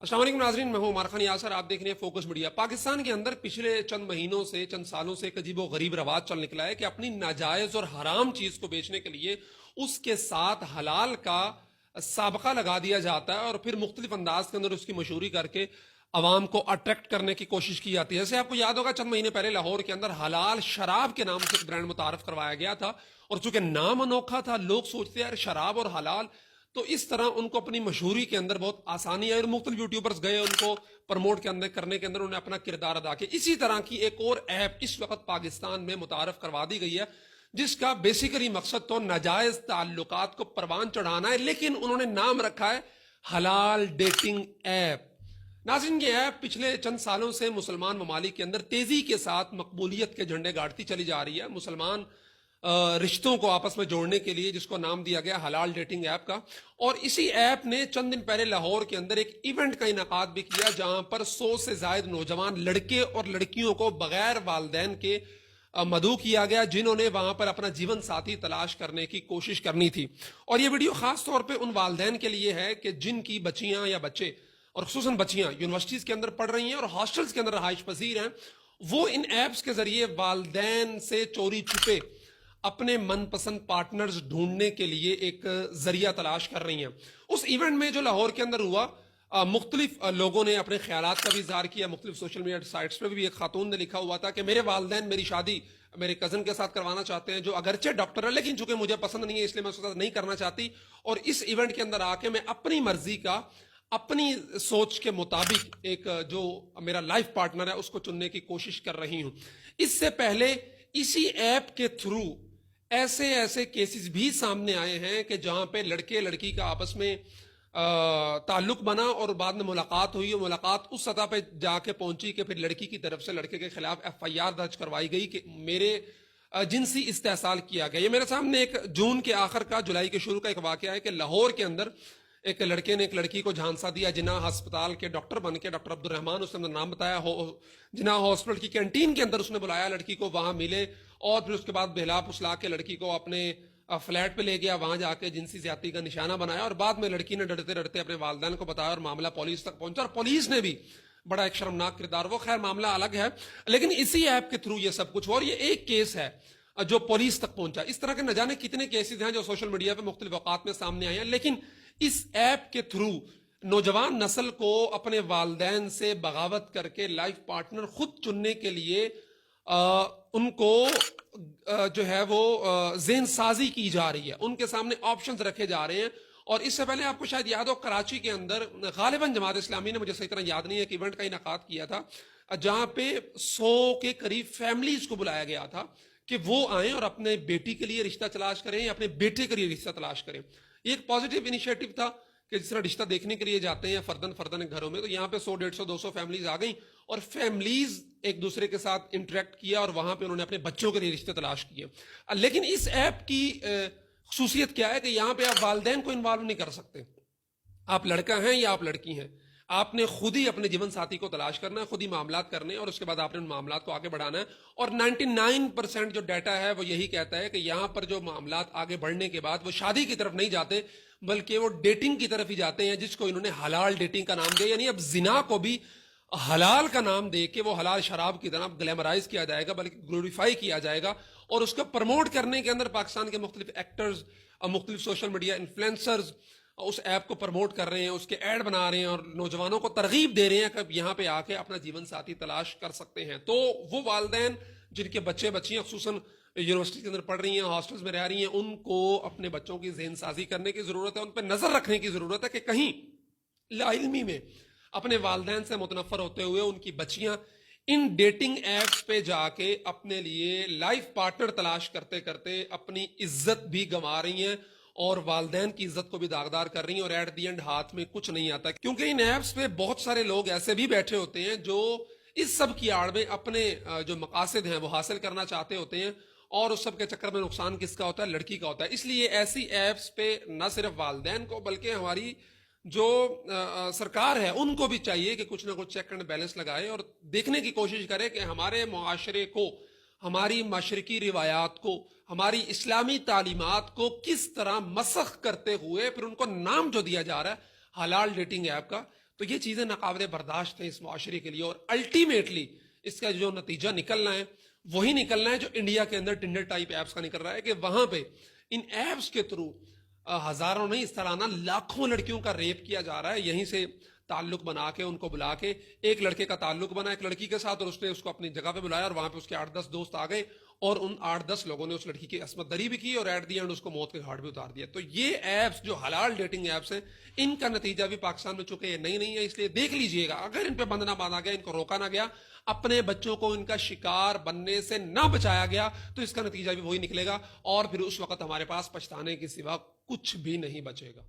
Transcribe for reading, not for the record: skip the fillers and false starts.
अस्सलाम वालेकुम नाज़रीन, मैं हूं उमर खान यासर। आप देख रहे हैं फोकस मीडिया। पाकिस्तान के अंदर पिछले चंद महीनों से, चंद सालों से एक अजीबो गरीब रवाज चल निकला है कि अपनी नाजायज और हराम चीज को बेचने के लिए उसके साथ हलाल का साबका लगा दिया जाता है और फिर मुख्तलिफ अंदाज के अंदर उसकी मशहूरी करके अवाम को अट्रैक्ट करने की कोशिश की जाती है। जैसे आपको याद होगा, चंद महीने पहले लाहौर के अंदर हलाल शराब के नाम से एक ब्रांड मुतारफ करवाया गया था और चूंकि नाम अनोखा था, लोग सोचते यार शराब और हलाल, तो इस तरह उनको अपनी मशहूरी के अंदर बहुत आसानी आई और मुख्तलिफ यूट्यूबर्स गए उनको प्रमोट के अंदर करने के अंदर उन्होंने अपना किरदार अदा किया। इसी तरह की एक और ऐप इस वक्त पाकिस्तान में मुतारफ करवा दी गई है जिसका बेसिकली मकसद तो नाजायज ताल्लुकात को परवान चढ़ाना है, लेकिन उन्होंने नाम रखा है हलाल डेटिंग ऐप। नाज़रीन, ये ऐप पिछले चंद सालों से मुसलमान ममालिक के अंदर तेजी के साथ मकबूलियत के झंडे गाड़ती चली जा रही है, मुसलमान रिश्तों को आपस में जोड़ने के लिए, जिसको नाम दिया गया हलाल डेटिंग ऐप का। और इसी ऐप ने चंद दिन पहले लाहौर के अंदर एक इवेंट का इनेकाद भी किया जहां पर 100 से ज्यादा नौजवान लड़के और लड़कियों को बगैर वालदैन के मदऊ किया गया, जिन्होंने वहां पर अपना जीवन साथी तलाश करने की कोशिश करनी थी। और ये वीडियो खास तौर पर उन वालदैन के लिए है कि जिनकी बच्चियां या बच्चे, और खुसूसन बच्चियां यूनिवर्सिटीज के अंदर पढ़ रही हैं और हॉस्टल्स के अंदर रहाइश पजीर हैं, वो इन ऐप्स के जरिए वालदैन से चोरी छुपे अपने मनपसंद पार्टनर्स ढूंढने के लिए एक जरिया तलाश कर रही हैं। उस इवेंट में जो लाहौर के अंदर हुआ, मुख्तलिफ लोगों ने अपने ख्यालात का भी इजहार किया। मुख्तलिफ सोशल मीडिया साइट्स पर भी एक खातून ने लिखा हुआ था कि मेरे वालदैन मेरी शादी मेरे कजन के साथ करवाना चाहते हैं, जो अगरचे डॉक्टर है लेकिन चूंकि मुझे पसंद नहीं है इसलिए मैं उसके साथ नहीं करना चाहती, और इस इवेंट के अंदर आके मैं अपनी मर्जी का, अपनी सोच के मुताबिक एक जो मेरा लाइफ पार्टनर है उसको चुनने की कोशिश कर रही हूं। इससे पहले इसी ऐप के थ्रू ऐसे ऐसे केसेस भी सामने आए हैं कि जहां पे लड़के लड़की का आपस में ताल्लुक बना और बाद में मुलाकात हुई, और मुलाकात उस सतह पे जाके पहुंची कि फिर लड़की की तरफ से लड़के के खिलाफ एफआईआर दर्ज करवाई गई कि मेरे जिनसी इस्तेहसाल किया गया। ये मेरे सामने एक जून के आखिर का, जुलाई के शुरू का एक वाकया है कि लाहौर के अंदर एक लड़के ने एक लड़की को झांसा दिया। जिना अस्पताल के डॉक्टर बन के, डॉक्टर अब्दुल रहमान उसने नाम बताया, जिना हॉस्पिटल की कैंटीन के अंदर उसने बुलाया लड़की को, वहां मिले और फिर उसके बाद बहला फुसला के लड़की को अपने फ्लैट पे ले गया, वहां जाके जिनसी ज्यादती का निशाना बनाया और बाद में लड़की ने डरते डरते अपने वालिदैन को बताया और मामला पुलिस तक पहुंचा और पुलिस ने भी बड़ा एक शर्मनाक किरदार, वो खैर मामला अलग है, लेकिन इसी ऐप के थ्रू ये सब कुछ हुआ और ये एक केस है जो पुलिस तक पहुंचा। इस तरह के न जाने कितने केसेस हैं जो सोशल मीडिया पे मुख्तलिफ औकात में सामने आए हैं, लेकिन इस ऐप के थ्रू नौजवान नस्ल को अपने वालिदैन से बगावत करके लाइफ पार्टनर खुद चुनने के लिए उनको जो है वो ज़हन साजी की जा रही है, उनके सामने ऑप्शंस रखे जा रहे हैं। और इससे पहले आपको शायद याद हो, कराची के अंदर गालिबन जमात इस्लामी ने, मुझे सही तरह याद नहीं है, एक इवेंट का इनेकाद किया था जहां पे 100 के करीब फैमिलीज को बुलाया गया था कि वो आए और अपने बेटी के लिए रिश्ता तलाश करें या अपने बेटे के लिए रिश्ता तलाश करें। ये एक पॉजिटिव इनिशिएटिव था कि जिस तरह रिश्ता देखने के लिए जाते हैं फर्दन फर्दन घरों में, तो यहाँ पे 100, 150, 200 फैमिलीज आ गई और फैमिलीज एक दूसरे के साथ इंटरेक्ट किया और वहां पे उन्होंने अपने बच्चों के लिए रिश्ते तलाश किए। लेकिन इस ऐप की खसूसियत क्या है कि यहाँ पे आप वालिदैन को इन्वॉल्व नहीं कर सकते। आप लड़का हैं या आप लड़की हैं, आपने खुद ही अपने जीवन साथी को तलाश करना है, खुद ही मामलात करने हैं और उसके बाद आपने उन मामलात को आगे बढ़ाना है। और 99% जो डाटा है वो यही कहता है कि यहाँ पर जो मामलात आगे बढ़ने के बाद वो शादी की तरफ नहीं जाते बल्कि वो डेटिंग की तरफ ही जाते हैं, जिसको इन्होंने हलाल डेटिंग का नाम दिया। यानी अब जिना को भी हलाल का नाम दे के वो हलाल शराब की तरह ग्लैमराइज किया जाएगा, बल्कि ग्लोरीफाई किया जाएगा और उसको प्रमोट करने के अंदर पाकिस्तान के मुख्तलिफ एक्टर्स और मुख्तलिफ सोशल मीडिया इन्फ्लुएंसर्स उस ऐप को प्रमोट कर रहे हैं, उसके ऐड बना रहे हैं और नौजवानों को तरगीब दे रहे हैं कि यहाँ पे आके अपना जीवन साथी तलाश कर सकते हैं। तो वो वालिदैन जिनके बच्चे बच्चियां खुसूसन यूनिवर्सिटी के अंदर पढ़ रही हैं, हॉस्टल्स में रह रही हैं, उनको अपने बच्चों की ज़हन साजी करने की जरूरत है, उन पर नजर रखने की जरूरत है कि कहीं लाइल्मी में अपने वालिदैन से मुतनफर होते हुए उनकी बच्चियां इन डेटिंग ऐप्स पे जाके अपने लिए लाइफ पार्टनर तलाश करते करते अपनी इज्जत भी गंवा रही हैं और वालिदैन की इज्जत को भी दागदार कर रही हैं और एट दी एंड हाथ में कुछ नहीं आता, क्योंकि इन ऐप्स पे बहुत सारे लोग ऐसे भी बैठे होते हैं जो इस सब की आड़ में अपने जो मकासद हैं वो हासिल करना चाहते होते हैं और उस सब के चक्कर में नुकसान किसका होता है? लड़की का होता है। इसलिए ऐसी ऐप्स पे न सिर्फ वालिदैन को बल्कि हमारी जो सरकार है उनको भी चाहिए कि कुछ ना कुछ चेक एंड बैलेंस लगाए और देखने की कोशिश करे कि हमारे मुआशरे को, हमारी मशरकी रिवायात को, हमारी इस्लामी तालीमात को किस तरह मसख करते हुए फिर उनको नाम जो दिया जा रहा है हलाल डेटिंग ऐप का, تو یہ چیزیں ناقابل برداشت ہیں اس معاشرے کے لیے، اور الٹیمیٹلی اس کا جو نتیجہ نکلنا ہے وہی نکلنا ہے جو انڈیا کے اندر ٹنڈر ٹائپ ایپس کا نکل رہا ہے، کہ وہاں پہ ان ایپس کے تھرو ہزاروں نہیں، اس طرح نا لاکھوں لڑکیوں کا ریپ کیا جا رہا ہے. یہیں سے تعلق بنا کے ان کو بلا کے، ایک لڑکے کا تعلق بنا ایک لڑکی کے ساتھ، اور اس نے اس کو اپنی جگہ پہ بلایا، اور وہاں پہ اس کے 8-10 دوست آ گئے، اور ان 8-10 لوگوں نے اس لڑکی کی عصمت دری بھی کی، اور ایٹ دی اینڈ اس کو موت کے گھاٹ بھی اتار دیا. تو یہ ایپس جو حلال ڈیٹنگ ایپس ہیں، ان کا نتیجہ بھی پاکستان میں چونکہ یہ نئی نہیں ہے، اس لیے دیکھ لیجئے گا اگر ان پہ بند نہ باندھا گیا، ان کو روکا نہ گیا، اپنے بچوں کو ان کا شکار بننے سے نہ بچایا گیا، تو اس کا نتیجہ بھی وہی نکلے گا، اور پھر اس وقت ہمارے پاس پچھتانے کے سوا کچھ بھی نہیں بچے گا.